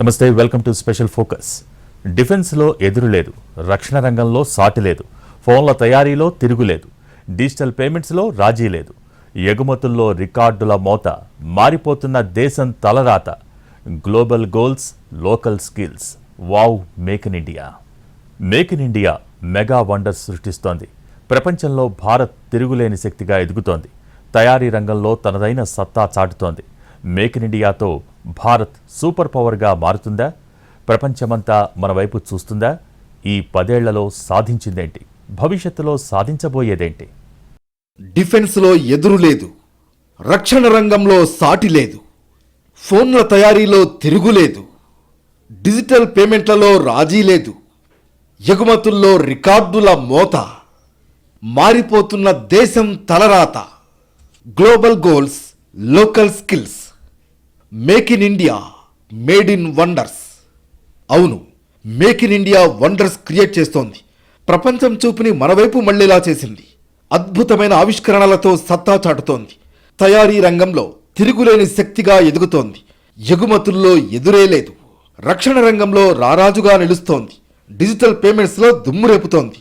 నమస్తే, welcome to special focus. డిఫెన్స్లో ఎదురులేదు, రక్షణ రంగంలో సాటి లేదు, ఫోన్ల తయారీలో తిరుగులేదు, డిజిటల్ పేమెంట్స్లో రాజీ లేదు, ఎగుమతుల్లో రికార్డుల మోత, మారిపోతున్న దేశం తలరాత, global goals, local skills. Wow, make in India. Make in India mega wonders సృష్టిస్తోంది. ప్రపంచంలో భారత్ తిరుగులేని శక్తిగా ఎదుగుతోంది. తయారీ రంగంలో తనదైన సత్తా చాటుతోంది. మేక్ ఇన్ ఇండియాతో భారత్ సూపర్ పవర్గా మారుతుందా? ప్రపంచమంతా మన వైపు చూస్తుందా? ఈ 10 ఏళ్లలో సాధించిందేంటి? భవిష్యత్తులో సాధించబోయేదేంటి? డిఫెన్స్లో ఎదురు లేదు, రక్షణ రంగంలో సాటి లేదు, ఫోన్ల తయారీలో తిరుగులేదు, డిజిటల్ పేమెంట్లలో రాజీ లేదు, ఎగుమతుల్లో రికార్డుల మోత, మారిపోతున్న దేశం తలరాత, global goals, local skills. Make in India, made in wonders. అవును, make in India wonders create చేస్తోంది. ప్రపంచం చూపుని మనవైపు మళ్లేలా చేసింది. అద్భుతమైన ఆవిష్కరణలతో సత్తా చాటుతోంది. తయారీ రంగంలో తిరుగులేని శక్తిగా ఎదుగుతోంది. ఎగుమతుల్లో ఎదురే లేదు. రక్షణ రంగంలో రారాజుగా నిలుస్తోంది. డిజిటల్ పేమెంట్స్లో దుమ్ము రేపుతోంది.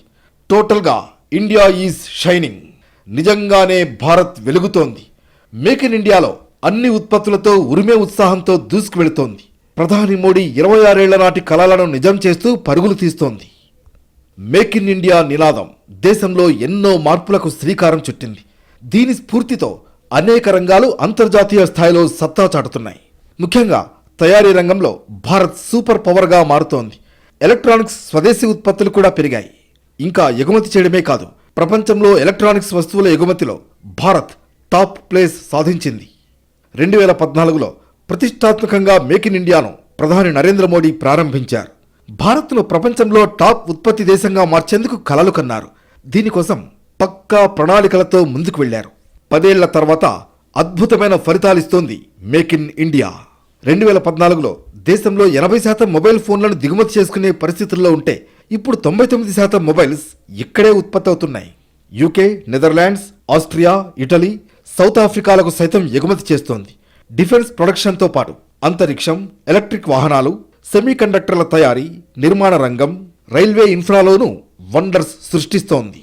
టోటల్గా ఇండియా ఈజ్ షైనింగ్. నిజంగానే భారత్ వెలుగుతోంది. మేక్ ఇన్ ఇండియాలో అన్ని ఉత్పత్తులతో ఉరిమే ఉత్సాహంతో దూసుకు వెళుతోంది. ప్రధాని మోడీ 26 ఏళ్ల నాటి కలలను నిజం చేస్తూ పరుగులు తీస్తోంది. మేక్ ఇన్ ఇండియా నినాదం దేశంలో ఎన్నో మార్పులకు శ్రీకారం చుట్టింది. దీని స్ఫూర్తితో అనేక రంగాలు అంతర్జాతీయ స్థాయిలో సత్తా చాటుతున్నాయి. ముఖ్యంగా తయారీ రంగంలో భారత్ సూపర్ పవర్గా మారుతోంది. ఎలక్ట్రానిక్స్ స్వదేశీ ఉత్పత్తులు కూడా పెరిగాయి. ఇంకా ఎగుమతి చేయడమే కాదు, ప్రపంచంలో ఎలక్ట్రానిక్స్ వస్తువుల ఎగుమతిలో భారత్ టాప్ ప్లేస్ సాధించింది. 2014లో ప్రతిష్టాత్మకంగా మేక్ ఇన్ ఇండియాను ప్రధాని నరేంద్ర మోడీ ప్రారంభించారు. భారత్ను ప్రపంచంలో టాప్ ఉత్పత్తి దేశంగా మార్చేందుకు కలలు కన్నారు. దీనికోసం పక్కా ప్రణాళికలతో ముందుకు వెళ్లారు. 10 ఏళ్ల తర్వాత అద్భుతమైన ఫలితాలిస్తోంది మేక్ ఇన్ ఇండియా. 2014లో దేశంలో 80% మొబైల్ ఫోన్లను దిగుమతి చేసుకునే పరిస్థితుల్లో ఉంటే ఇప్పుడు 99% మొబైల్స్ ఇక్కడే ఉత్పత్తి అవుతున్నాయి. UK, Netherlands, Austria, Italy, South ఆఫ్రికాలకు సైతం ఎగుమతి చేస్తోంది. డిఫెన్స్ ప్రొడక్షన్తో పాటు అంతరిక్షం, ఎలక్ట్రిక్ వాహనాలు, సెమీకండక్టర్ల తయారీ, నిర్మాణ రంగం, రైల్వే ఇన్ఫ్రాలోనూ వండర్స్ సృష్టిస్తోంది.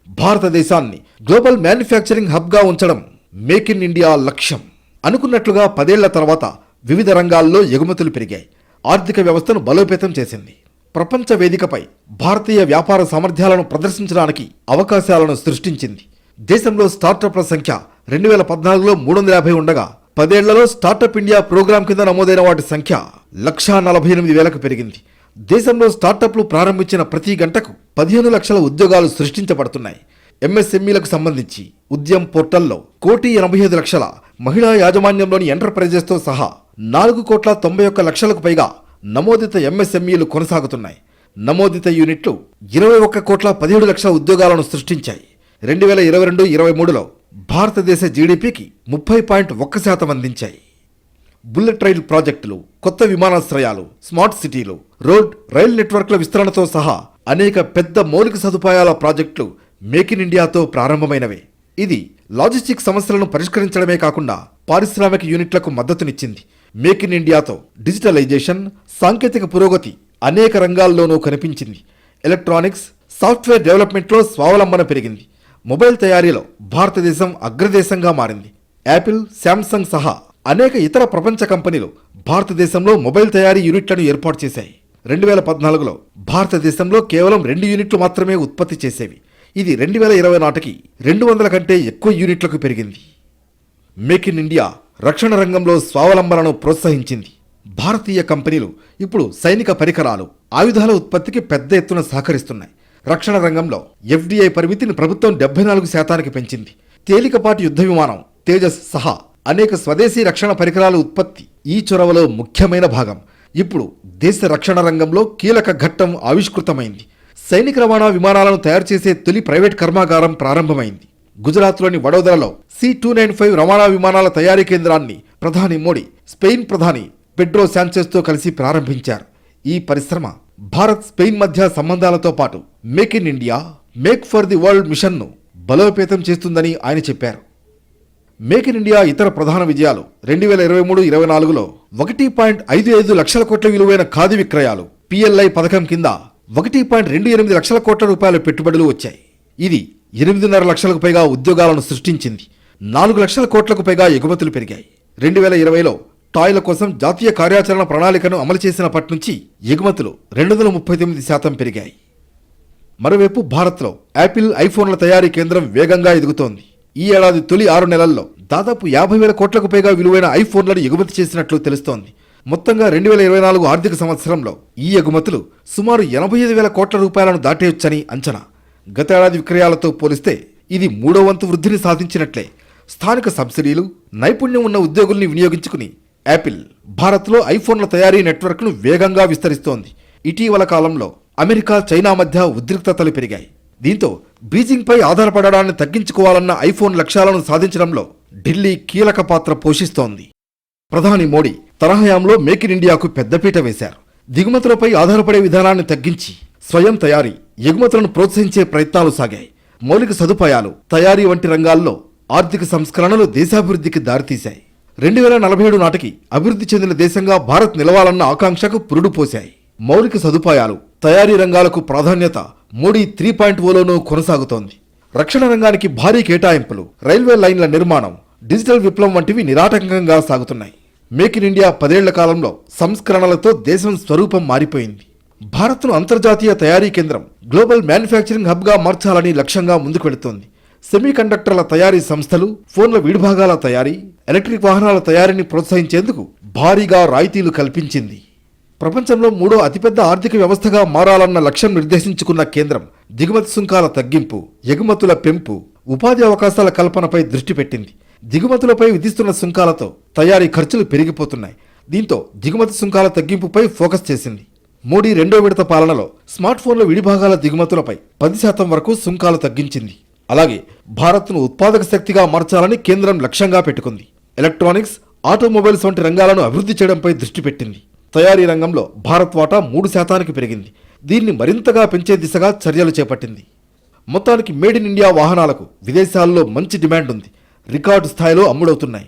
భారతదేశాన్ని గ్లోబల్ మ్యానుఫ్యాక్చరింగ్ హబ్గా ఉంచడం మేక్ ఇన్ ఇండియా లక్ష్యం. అనుకున్నట్లుగా 10 ఏళ్ల తర్వాత వివిధ రంగాల్లో ఎగుమతులు పెరిగాయి. ఆర్థిక వ్యవస్థను బలోపేతం చేసింది. ప్రపంచ వేదికపై భారతీయ వ్యాపార సామర్థ్యాలను ప్రదర్శించడానికి అవకాశాలను సృష్టించింది. దేశంలో స్టార్టప్ల సంఖ్య 2014లో 350 ఉండగా 10 ఏళ్లలో స్టార్టప్ ఇండియా ప్రోగ్రాం కింద నమోదైన వాటి సంఖ్య 148,000కు పెరిగింది. దేశంలో స్టార్టప్లు ప్రారంభించిన ప్రతి గంటకు 15 లక్షల ఉద్యోగాలు సృష్టించబడుతున్నాయి. ఎంఎస్ఎంఈలకు సంబంధించి ఉద్యమ్ పోర్టల్లో 1,85,00,000 మహిళా యాజమాన్యంలోని ఎంటర్ప్రైజెస్తో సహా 4,91,00,000కు పైగా నమోదిత ఎంఎస్ఎంఈలు కొనసాగుతున్నాయి. నమోదిత యూనిట్లు 21,17,00,000 ఉద్యోగాలను సృష్టించాయి. 2022-23లో భారతదేశ జీడీపీకి 30.1% అందించాయి. బుల్లెట్ రైల్ ప్రాజెక్టులు, కొత్త విమానాశ్రయాలు, స్మార్ట్ సిటీలు, రోడ్, రైల్ నెట్వర్క్ల విస్తరణతో సహా అనేక పెద్ద మౌలిక సదుపాయాల ప్రాజెక్టులు మేక్ ఇన్ ఇండియాతో ప్రారంభమైనవే. ఇది లాజిస్టిక్ సమస్యలను పరిష్కరించడమే కాకుండా పారిశ్రామిక యూనిట్లకు మద్దతునిచ్చింది. మేక్ ఇన్ ఇండియాతో డిజిటలైజేషన్, సాంకేతిక పురోగతి అనేక రంగాల్లోనూ కనిపించింది. ఎలక్ట్రానిక్స్, సాఫ్ట్వేర్ డెవలప్మెంట్లో స్వావలంబన పెరిగింది. మొబైల్ తయారీలో భారతదేశం అగ్రదేశంగా మారింది. యాపిల్, శాంసంగ్ సహా అనేక ఇతర ప్రపంచ కంపెనీలు భారతదేశంలో మొబైల్ తయారీ యూనిట్లను ఏర్పాటు చేశాయి. 2014లో భారతదేశంలో కేవలం 2 యూనిట్లు మాత్రమే ఉత్పత్తి చేసేవి. ఇది 2020 నాటికి 200 కంటే ఎక్కువ యూనిట్లకు పెరిగింది. మేక్ ఇన్ ఇండియా రక్షణ రంగంలో స్వావలంబనను ప్రోత్సహించింది. భారతీయ కంపెనీలు ఇప్పుడు సైనిక పరికరాలు, ఆయుధాల ఉత్పత్తికి పెద్ద ఎత్తున సహకరిస్తున్నాయి. రక్షణ రంగంలో ఎఫ్డిఐ పరిమితిని ప్రభుత్వం 74%కి పెంచింది. తేలికపాటి యుద్ధ విమానం తేజస్ సహా అనేక స్వదేశీ రక్షణ పరికరాల ఉత్పత్తి ఈ చొరవలో ముఖ్యమైన భాగం. ఇప్పుడు దేశ రక్షణ రంగంలో కీలక ఘట్టం ఆవిష్కృతమైంది. సైనిక రవాణా విమానాలను తయారు చేసే తొలి ప్రైవేట్ కర్మాగారం ప్రారంభమైంది. గుజరాత్లోని వడోదరలో C-295 రవాణా విమానాల తయారీ కేంద్రాన్ని ప్రధాని మోడీ స్పెయిన్ ప్రధాని పెడ్రో శాంచెజ్తో కలిసి ప్రారంభించారు. ఈ పరిశ్రమ భారత్, స్పెయిన్ మధ్య సంబంధాలతో పాటు make in India, make for the world మిషన్ను బలోపేతం చేస్తుందని ఆయన చెప్పారు. మేక్ ఇన్ ఇండియా ఇతర ప్రధాన విజయాలు 2023-24లో 1.55 లక్షల కోట్ల విలువైన ఖాదీ విక్రయాలు, పిఎల్ఐ పథకం కింద 1.28 లక్షల కోట్ల రూపాయల పెట్టుబడులు వచ్చాయి. ఇది 8.5 లక్షలకు పైగా ఉద్యోగాలను సృష్టించింది. 4 లక్షల కోట్లకు పైగా ఎగుమతులు పెరిగాయి. 2020లో టాయ్ల కోసం జాతీయ కార్యాచరణ ప్రణాళికను అమలు చేసినప్పటి నుంచి ఎగుమతులు 239% పెరిగాయి. మరోవైపు భారత్లో యాపిల్ ఐఫోన్ల తయారీ కేంద్రం వేగంగా ఎదుగుతోంది. ఈ ఏడాది తొలి 6 నెలల్లో దాదాపు 50,000 కోట్లకు పైగా విలువైన ఐఫోన్లను ఎగుమతి చేసినట్లు తెలుస్తోంది. మొత్తంగా 2024 ఆర్థిక సంవత్సరంలో ఈ ఎగుమతులు సుమారు 85,000 కోట్ల రూపాయలను దాటేయొచ్చని అంచనా. గతేడాది విక్రయాలతో పోలిస్తే ఇది 3వ వంతు వృద్ధిని సాధించినట్లే. స్థానిక సబ్సిడీలు, నైపుణ్యం ఉన్న ఉద్యోగుల్ని వినియోగించుకుని యాపిల్ భారత్లో ఐఫోన్ల తయారీ నెట్వర్క్ను వేగంగా విస్తరిస్తోంది. ఇటీవల కాలంలో అమెరికా, చైనా మధ్య ఉద్రిక్తతలు పెరిగాయి. దీంతో బీజింగ్పై ఆధారపడడాన్ని తగ్గించుకోవాలన్న ఐఫోన్ లక్ష్యాలను సాధించడంలో ఢిల్లీ కీలక పాత్ర పోషిస్తోంది. ప్రధాని మోడీ తన హయాంలో మేక్ ఇన్ ఇండియాకు పెద్దపీట వేశారు. దిగుమతులపై ఆధారపడే విధానాన్ని తగ్గించి స్వయం తయారీ, ఎగుమతులను ప్రోత్సహించే ప్రయత్నాలు సాగాయి. మౌలిక సదుపాయాలు, తయారీ వంటి రంగాల్లో ఆర్థిక సంస్కరణలు దేశాభివృద్ధికి దారితీశాయి. 2047 నాటికి అభివృద్ధి చెందిన దేశంగా భారత్ నిలవాలన్న ఆకాంక్షకు పురుడు పోశాయి. మౌలిక సదుపాయాలు, తయారీ రంగాలకు ప్రాధాన్యత మోడీ 3.0లోనూ కొనసాగుతోంది. రక్షణ రంగానికి భారీ కేటాయింపులు, రైల్వే లైన్ల నిర్మాణం, డిజిటల్ విప్లవం వంటివి నిరాటంకంగా సాగుతున్నాయి. మేక్ ఇన్ ఇండియా 10 ఏళ్ల కాలంలో సంస్కరణలతో దేశం స్వరూపం మారిపోయింది. భారత్ను అంతర్జాతీయ తయారీ కేంద్రం, గ్లోబల్ మ్యానుఫ్యాక్చరింగ్ హబ్గా మార్చాలని లక్ష్యంగా ముందుకు వెళుతోంది. సెమీ కండక్టర్ల తయారీ సంస్థలు, ఫోన్ల విడిభాగాల తయారీ, ఎలక్ట్రిక్ వాహనాల తయారీని ప్రోత్సహించేందుకు భారీగా రాయితీలు కల్పించింది. ప్రపంచంలో 3వ అతిపెద్ద ఆర్థిక వ్యవస్థగా మారాలన్న లక్ష్యం నిర్దేశించుకున్న కేంద్రం దిగుమతి సుంకాల తగ్గింపు, ఎగుమతుల పెంపు, ఉపాధి అవకాశాల కల్పనపై దృష్టి పెట్టింది. దిగుమతులపై విధిస్తున్న సుంకాలతో తయారీ ఖర్చులు పెరిగిపోతున్నాయి. దీంతో దిగుమతి సుంకాల తగ్గింపుపై ఫోకస్ చేసింది. మోడీ 2వ విడత పాలనలో స్మార్ట్ ఫోన్ల విడిభాగాల దిగుమతులపై 10% వరకు సుంకాలు తగ్గించింది. అలాగే భారత్ను ఉత్పాదక శక్తిగా మార్చాలని కేంద్రం లక్ష్యంగా పెట్టుకుంది. ఎలక్ట్రానిక్స్, ఆటోమొబైల్స్ వంటి రంగాలను అభివృద్ధి చేయడంపై దృష్టి పెట్టింది. తయారీ రంగంలో భారత్ వాటా 3% పెరిగింది. దీన్ని మరింతగా పెంచే దిశగా చర్యలు చేపట్టింది. మొత్తానికి మేడ్ ఇన్ ఇండియా వాహనాలకు విదేశాల్లో మంచి డిమాండ్ ఉంది. రికార్డు స్థాయిలో అమ్ముడవుతున్నాయి.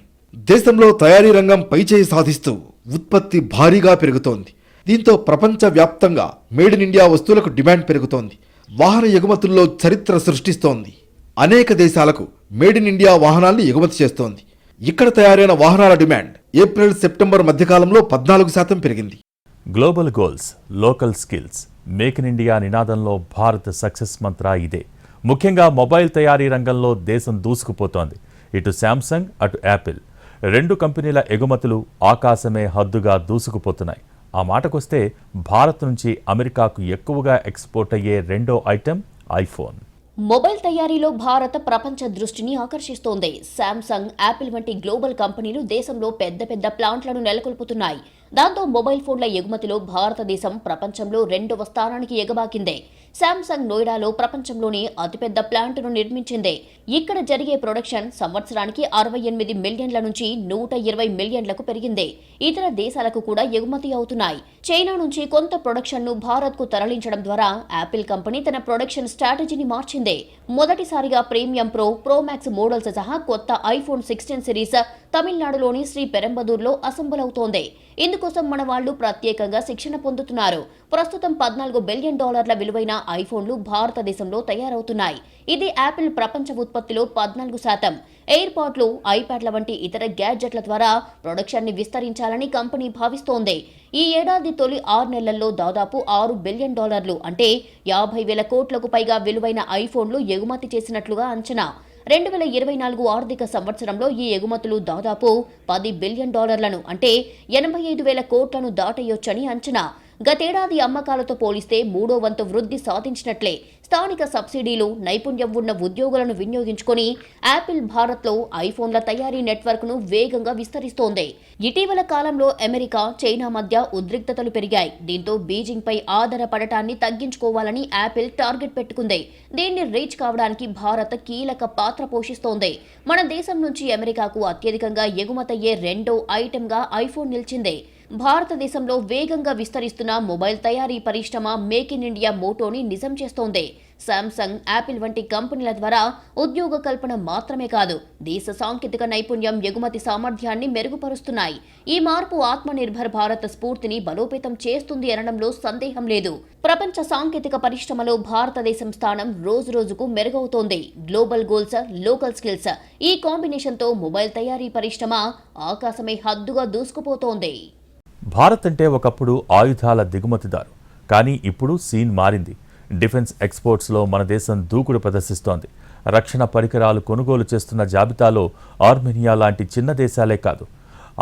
దేశంలో తయారీ రంగం పైచేయి సాధిస్తూ ఉత్పత్తి భారీగా పెరుగుతోంది. దీంతో ప్రపంచ వ్యాప్తంగా మేడ్ ఇన్ ఇండియా వస్తువులకు డిమాండ్ పెరుగుతోంది. వాహన ఎగుమతుల్లో చరిత్ర సృష్టిస్తోంది. అనేక దేశాలకు మేడ్ ఇన్ ఇండియా వాహనాల్ని ఎగుమతి చేస్తోంది. ఇక్కడ తయారైన వాహనాల డిమాండ్ ఏప్రిల్, సెప్టెంబర్ మధ్యకాలంలో 14% పెరిగింది. Global goals, local skills, make in India నినాదంలో భారత్ సక్సెస్ మంత్ర ఇదే. ముఖ్యంగా మొబైల్ తయారీ రంగంలో దేశం దూసుకుపోతోంది. ఇటు శాంసంగ్, అటు యాపిల్ 2 కంపెనీల ఎగుమతులు ఆకాశమే హద్దుగా దూసుకుపోతున్నాయి. ఆ మాటకొస్తే భారత్ నుంచి అమెరికాకు ఎక్కువగా ఎక్స్పోర్ట్ అయ్యే 2వ ఐటెం ఐఫోన్. మొబైల్ తయారీలో భారత్ ప్రపంచ దృష్టిని ఆకర్షిస్తోంది. శాంసంగ్, యాపిల్ వంటి గ్లోబల్ కంపెనీలు దేశంలో పెద్ద పెద్ద ప్లాంట్లను నెలకొల్పుతున్నాయి. దాంతో మొబైల్ ఫోన్ల ఎగుమతిలో భారతదేశం ప్రపంచంలో 2వ స్థానానికి ఎగబాకిందే. శాంసంగ్ నోయిడాలో ప్రపంచంలోనే అతిపెద్ద ప్లాంట్ను నిర్మించింది. ఇక్కడ జరిగే ప్రొడక్షన్ సంవత్సరానికి 68 మిలియన్ల నుంచి 120 మిలియన్లకు పెరిగింది. ఇతర దేశాలకు కూడా ఎగుమతి అవుతున్నాయి. చైనా నుంచి కొంత ప్రొడక్షన్ ను భారత్ కు తరలించడం ద్వారా యాపిల్ కంపెనీ తన ప్రొడక్షన్ స్ట్రాటజీని మార్చింది. మొదటిసారిగా ప్రీమియం ప్రో మ్యాక్స్ మోడల్స్ సహా కొత్త ఐఫోన్ 16 సిరీస్ తమిళనాడులోని శ్రీ పెరంబదూర్లో అసెంబుల్ అవుతోంది. ఇందుకోసం మన వాళ్లు ప్రత్యేకంగా శిక్షణ పొందుతున్నారు. ప్రస్తుతం $14 బిలియన్ విలువైన ఐఫోన్లు భారతదేశంలో తయారవుతున్నాయి. ఇది యాపిల్ ప్రపంచ ఉత్పత్తిలో 14%. ఎయిర్పాడ్లు, ఐప్యాడ్ల వంటి ఇతర గ్యాడ్జెట్ల ద్వారా ప్రొడక్షన్ ని విస్తరించాలని కంపెనీ భావిస్తోంది. ఈ ఏడాది తొలి 6 నెలల్లో దాదాపు $6 బిలియన్ అంటే 50,000 కోట్లకు పైగా విలువైన ఐఫోన్లు ఎగుమతి చేసినట్లుగా అంచనా. 2024 ఆర్థిక సంవత్సరంలో ఈ ఎగుమతులు దాదాపు $10 బిలియన్ అంటే 85,000 కోట్లను దాటేయొచ్చని అంచనా. గతేడాది అమ్మకాలతో పోలిస్తే 3వ వంతు వృద్ధి సాధించినట్లే. స్థానిక సబ్సిడీలు, నైపుణ్యం ఉన్న ఉద్యోగులను వినియోగించుకొని యాపిల్ భారత్లో ఐఫోన్ల తయారీ నెట్వర్క్ను వేగంగా విస్తరిస్తోంది. ఇటీవల కాలంలో అమెరికా, చైనా మధ్య ఉద్రిక్తతలు పెరిగాయి. దీంతో బీజింగ్పై ఆధారపడటాన్ని తగ్గించుకోవాలని యాపిల్ టార్గెట్ పెట్టుకుంది. దీన్ని రీచ్ కావడానికి భారత్ కీలక పాత్ర పోషిస్తోంది. మన దేశం నుంచి అమెరికాకు అత్యధికంగా ఎగుమతయ్యే 2వ ఐటెంగా ఐఫోన్ నిలిచింది. భారతదేశంలో వేగంగా విస్తరిస్తున్న మొబైల్ తయారీ పరిశ్రమ మేక్ ఇన్ ఇండియా మోటోని నిజం చేస్తోంది. శాంసంగ్, యాపిల్ వంటి కంపెనీల ద్వారా ఉద్యోగ కల్పన మాత్రమే కాదు, దేశ సాంకేతిక నైపుణ్యం, ఎగుమతి సామర్థ్యాన్ని మెరుగుపరుస్తున్నాయి. ఈ మార్పు ఆత్మనిర్భర్ భారత్ స్ఫూర్తిని బలోపేతం చేస్తుంది అనడంలో సందేహం లేదు. ప్రపంచ సాంకేతిక పరిశ్రమలో భారతదేశం స్థానం రోజురోజుకు మెరుగవుతోంది. గ్లోబల్ గోల్స్, లోకల్ స్కిల్స్, ఈ కాంబినేషన్తో మొబైల్ తయారీ పరిశ్రమ ఆకాశమే హద్దుగా దూసుకుపోతోంది. భారత్ అంటే ఒకప్పుడు ఆయుధాల దిగుమతిదారు, కానీ ఇప్పుడు సీన్ మారింది. డిఫెన్స్ ఎక్స్పోర్ట్స్లో మన దేశం దూకుడు ప్రదర్శిస్తోంది. రక్షణ పరికరాలు కొనుగోలు చేస్తున్న జాబితాలో ఆర్మేనియా లాంటి చిన్న దేశాలే కాదు,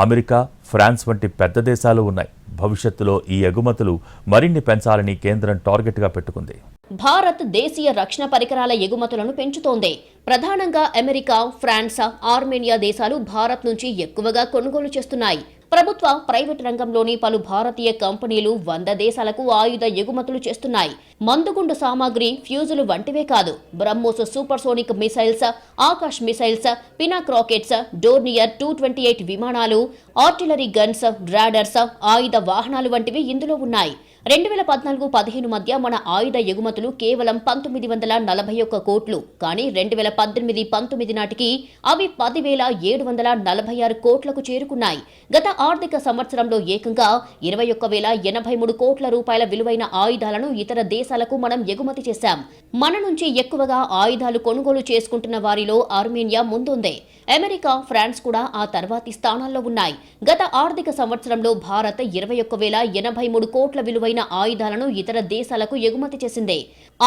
అమెరికా, ఫ్రాన్స్ వంటి పెద్ద దేశాలు ఉన్నాయి. భవిష్యత్తులో ఈ ఎగుమతులు మరిన్ని పెంచాలని కేంద్రం టార్గెట్గా పెట్టుకుంది. భారత్ దేశీయ రక్షణ పరికరాల ఎగుమతులను పెంచుతోంది. ప్రధానంగా అమెరికా, ఫ్రాన్స్, ఆర్మేనియా దేశాలు భారత్ నుంచి ఎక్కువగా కొనుగోలు చేస్తున్నాయి. ప్రభుత్వ, ప్రైవేట్ రంగంలోని పలు భారతీయ కంపెనీలు 100 దేశాలకు ఆయుధ ఎగుమతులు చేస్తున్నాయి. మందుగుండు సామాగ్రి, ఫ్యూజులు వంటివే కాదు, BrahMos supersonic missiles, Akash missiles, Pinaka rockets, Dornier 228 విమానాలు, ఆర్టిలరీ గన్స్, రాడర్స్, ఆయుధ వాహనాలు వంటివి ఇందులో ఉన్నాయి. 2014-15 మధ్య మన ఆయుధ ఎగుమతులు కేవలం 1941 కోట్లు. కానీ 2018-19 నాటికి అవి 10,746 కోట్లకు చేరుకున్నాయి. గత ఆర్థిక సంవత్సరంలో ఏకంగా 21,083 కోట్ల రూపాయల విలువైన ఆయుధాలను ఇతర దేశాలకు మనం ఎగుమతి చేశాం. మన నుంచి ఎక్కువగా ఆయుధాలు కొనుగోలు చేసుకుంటున్న వారిలో ఆర్మేనియా ముందుంది. అమెరికా, ఫ్రాన్స్ కూడా ఆ తర్వాతి స్థానాల్లో ఉన్నాయి. గత ఆర్థిక సంవత్సరంలో భారత్ 21,083 కోట్ల విలువైన ఆయుధాలను ఇతర దేశాలకు ఎగుమతి చేసింది.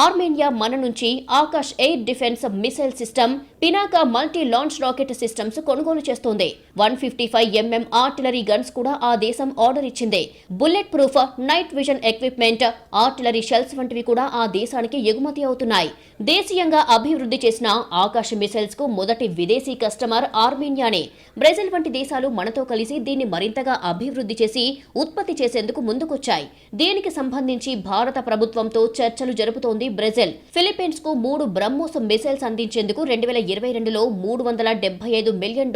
ఆర్మేనియా మన నుంచి Akash air defence missile system, Pinaka multi launch rocket systems కొనుగోలు చేస్తోంది. 155mm ఆర్టిలరీ గన్స్ కూడా ఆ దేశం ఆర్డర్ ఇచ్చింది. Bullet proof, night vision equipment, artillery shells వంటివి కూడా ఆ దేశానికి ఎగుమతి అవుతున్నాయి. దేశీయంగా అభివృద్ధి చేసిన ఆకాశ్ మిసైల్స్ కు మొదటి విదేశీ కస్టమర్ ఆర్మేనియానే. బ్రెజిల్ వంటి దేశాలు మనతో కలిసి దీన్ని మరింతగా అభివృద్ధి చేసి ఉత్పత్తి చేసేందుకు ముందుకొచ్చాయి. దీనికి సంబంధించి భారత ప్రభుత్వంతో చర్చలు జరుపుతోంది బ్రెజిల్. ఫిలిప్పీన్స్ కు 3 బ్రహ్మోస్ మిసైల్స్ అందించేందుకు 2022లో $375 మిలియన్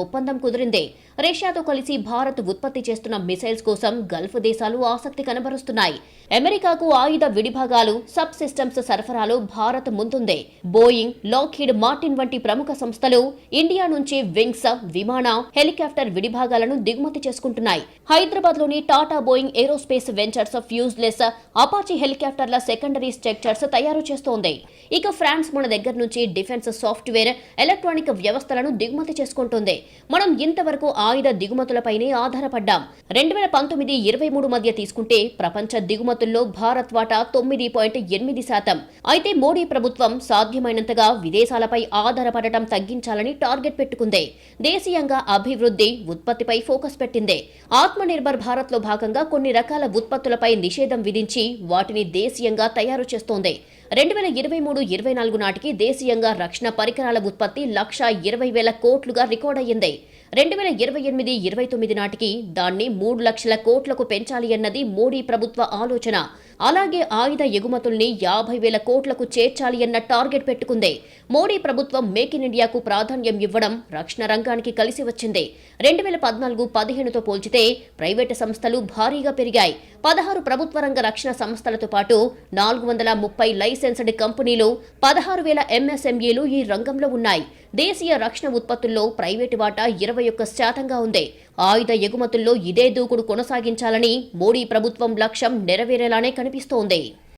ఒప్పందం కుదిరింది. రష్యాతో కలిసి భారత్ ఉత్పత్తి చేస్తున్న మిసైల్స్ కోసం గల్ఫ్ దేశాలు ఆసక్తి కనబరుస్తున్నాయి. అమెరికాకు ఆయుధ విడిభాగాలు, సబ్ సిస్టమ్స్ సరఫరాలో భారత్ ముందుంది. బోయింగ్, లాక్హీడ్ మార్టిన్ వంటి ప్రముఖ సంస్థలు ఇండియా నుంచి వింగ్స్, విమాన, హెలికాప్టర్ విడిభాగాలను దిగుమతి చేసుకుంటున్నాయి. హైదరాబాద్ లోని Tata Boeing aerospace ventures fuselages, Apache హెలికాప్టర్ల సెకండరీ స్ట్రక్చర్స్ తయారు చేస్తోంది. ఇక ఫ్రాన్స్ మన దగ్గర నుంచి డిఫెన్స్ సాఫ్ట్వేర్, ఎలక్ట్రానిక్ వ్యవస్థలను దిగుమతి చేసుకుంటుంది. మనం ఇంతవరకు ఆయుధ దిగుమతులపైనే ఆధారపడ్డాం. 2019-23 మధ్య తీసుకుంటే ప్రపంచ దిగుమతుల్లో భారత్ వాటా 9.8%. అయితే మోడీ ప్రభుత్వం సాధ్యమైనంతగా విదేశాలపై ఆధారపడటం తగ్గించాలని టార్గెట్ పెట్టుకుంది. దేశీయంగా అభివృద్ధి, ఉత్పత్తిపై ఫోకస్ పెట్టింది. ఆత్మనిర్భర్ భారత్ లో భాగంగా కొన్ని రకాల ఉత్పత్తులపై నిషేధం విధించి వాటిని దేశీయంగా తయారు చేస్తోంది. 2023-24 నాటికి దేశీయంగా రక్షణ పరికరాల ఉత్పత్తి 1,20,000 కోట్లుగా రికార్డయ్యింది. 2028-29 నాటికి దాన్ని 3 లక్షల కోట్లకు పెంచాలి అన్నది మోడీ ప్రభుత్వ ఆలోచన. అలాగే ఆయుధ ఎగుమతుల్ని 50,000 కోట్లకు చేర్చాలి అన్న టార్గెట్ పెట్టుకుంది. మోడీ ప్రభుత్వం మేక్ ఇన్ ఇండియాకు ప్రాధాన్యం ఇవ్వడం రక్షణ రంగానికి కలిసి వచ్చింది. 2014-15తో పోల్చితే ప్రైవేటు సంస్థలు భారీగా పెరిగాయి. 16 ప్రభుత్వ రంగ రక్షణ సంస్థలతో పాటు 430 లైసెన్స్డ్ కంపెనీలు, 16,000 ఎంఎస్ఎంఈలు ఈ రంగంలో ఉన్నాయి. దేశీయ రక్షణ ఉత్పత్తుల్లో ప్రైవేటు వాటా 21% ఉంది. ఆయుధ ఎగుమతుల్లో ఇదే దూకుడు కొనసాగించాలని మోడీ ప్రభుత్వం లక్ష్యం నెరవేరేలానే కనిపిస్తోంది.